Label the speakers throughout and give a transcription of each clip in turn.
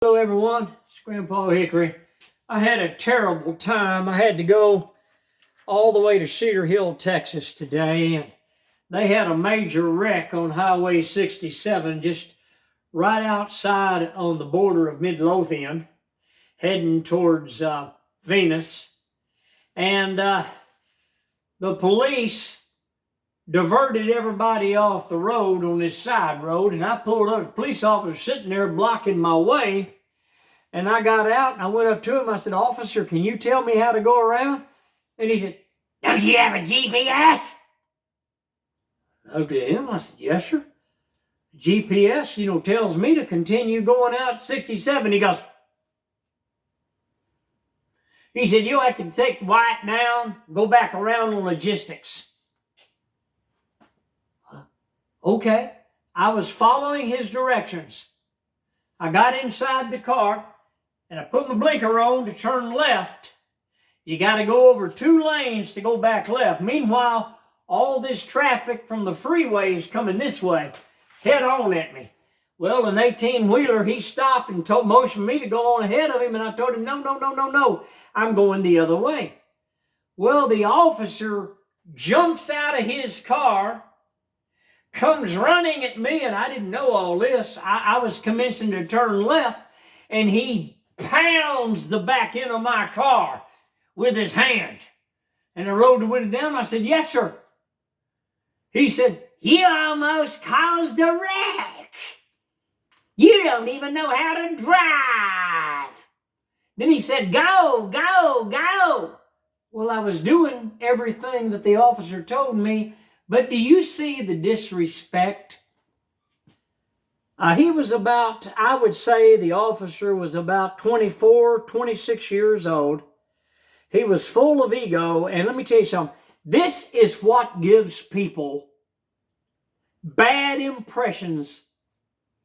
Speaker 1: Hello everyone, it's Grandpa Hickory. I had a terrible time. I had to go all the way to Cedar Hill, Texas today, and they had a major wreck on Highway 67 just right outside on the border of Midlothian, heading towards Venus. And the police diverted everybody off the road on this side road, and I pulled up. The police officer sitting there blocking my way, and I got out and I went up to him. I said, "Officer, can you tell me how to go around?" And he said, "Don't you have a GPS?" I looked at him. I said, "Yes, sir. GPS, tells me to continue going out 67. He goes, he said, "You'll have to take White down, go back around on logistics." Okay. I was following his directions. I got inside the car and I put my blinker on to turn left. You got to go over 2 lanes to go back left. Meanwhile, all this traffic from the freeway is coming this way, head on at me. Well, an 18-wheeler, he stopped and motioned me to go on ahead of him, and I told him, no, I'm going the other way. Well, the officer jumps out of his car, comes running at me, and I didn't know all this. I was commencing to turn left, and he pounds the back end of my car with his hand. And I rolled the window down. I said, "Yes, sir." He said, "You almost caused a wreck. You don't even know how to drive." Then he said, "Go, go, go." Well, I was doing everything that the officer told me. But do you see the disrespect? He was about, I would say the officer was about 24, 26 years old. He was full of ego. And let me tell you something. This is what gives people bad impressions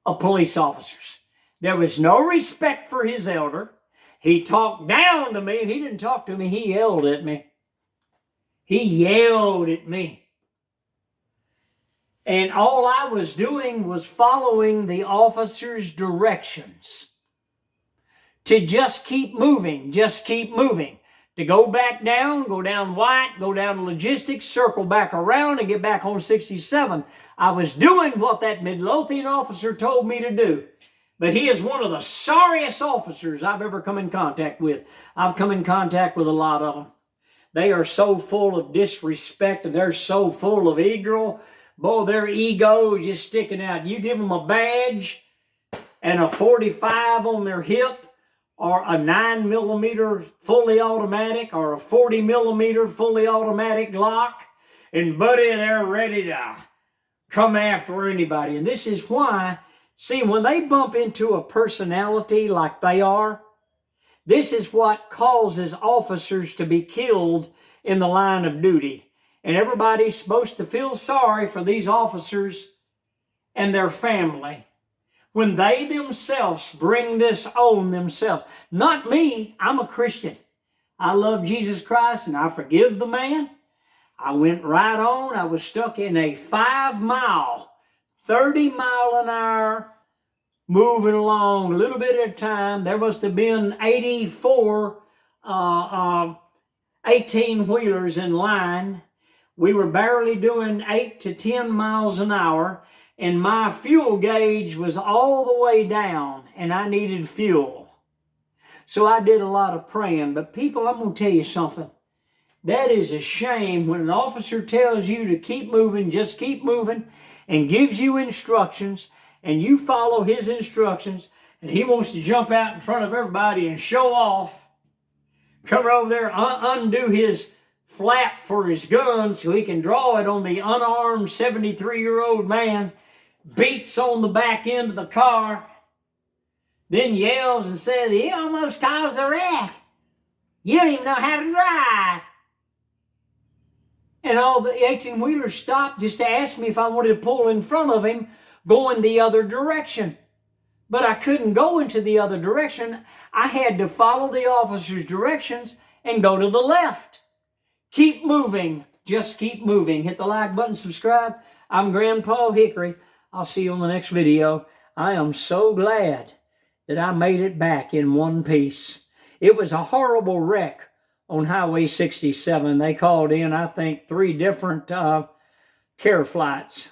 Speaker 1: of police officers. There was no respect for his elder. He talked down to me, and he didn't talk to me. He yelled at me. He yelled at me. And all I was doing was following the officer's directions to just keep moving, to go back down, go down White, go down to logistics, circle back around, and get back on 67. I was doing what that Midlothian officer told me to do. But he is one of the sorriest officers I've ever come in contact with. I've come in contact with a lot of them. They are so full of disrespect, and they're so full of ego. Boy, their ego is just sticking out. You give them a badge and a 45 on their hip, or a 9mm fully automatic, or a 40mm fully automatic Glock, and buddy, they're ready to come after anybody. And this is why, see, when they bump into a personality like they are, this is what causes officers to be killed in the line of duty. And everybody's supposed to feel sorry for these officers and their family when they themselves bring this on themselves. Not me. I'm a Christian. I love Jesus Christ, and I forgive the man. I went right on. I was stuck in a 5-mile, 30-mile-an-hour, moving along a little bit at a time. There must have been 84 18-wheelers in line. We were barely doing 8 to 10 miles an hour, and my fuel gauge was all the way down, and I needed fuel. So I did a lot of praying. But people, I'm going to tell you something. That is a shame when an officer tells you to keep moving, just keep moving, and gives you instructions, and you follow his instructions, and he wants to jump out in front of everybody and show off. Come over there, undo his flap for his gun so he can draw it on the unarmed 73-year-old man, beats on the back end of the car, then yells and says, "He almost caused a wreck. You don't even know how to drive." And all the 18-wheelers stopped just to ask me if I wanted to pull in front of him, going the other direction. But I couldn't go into the other direction. I had to follow the officer's directions and go to the left. Keep moving. Just keep moving. Hit the like button, subscribe. I'm Grandpa Hickory. I'll see you on the next video. I am so glad that I made it back in one piece. It was a horrible wreck on Highway 67. They called in, I think, 3 different care flights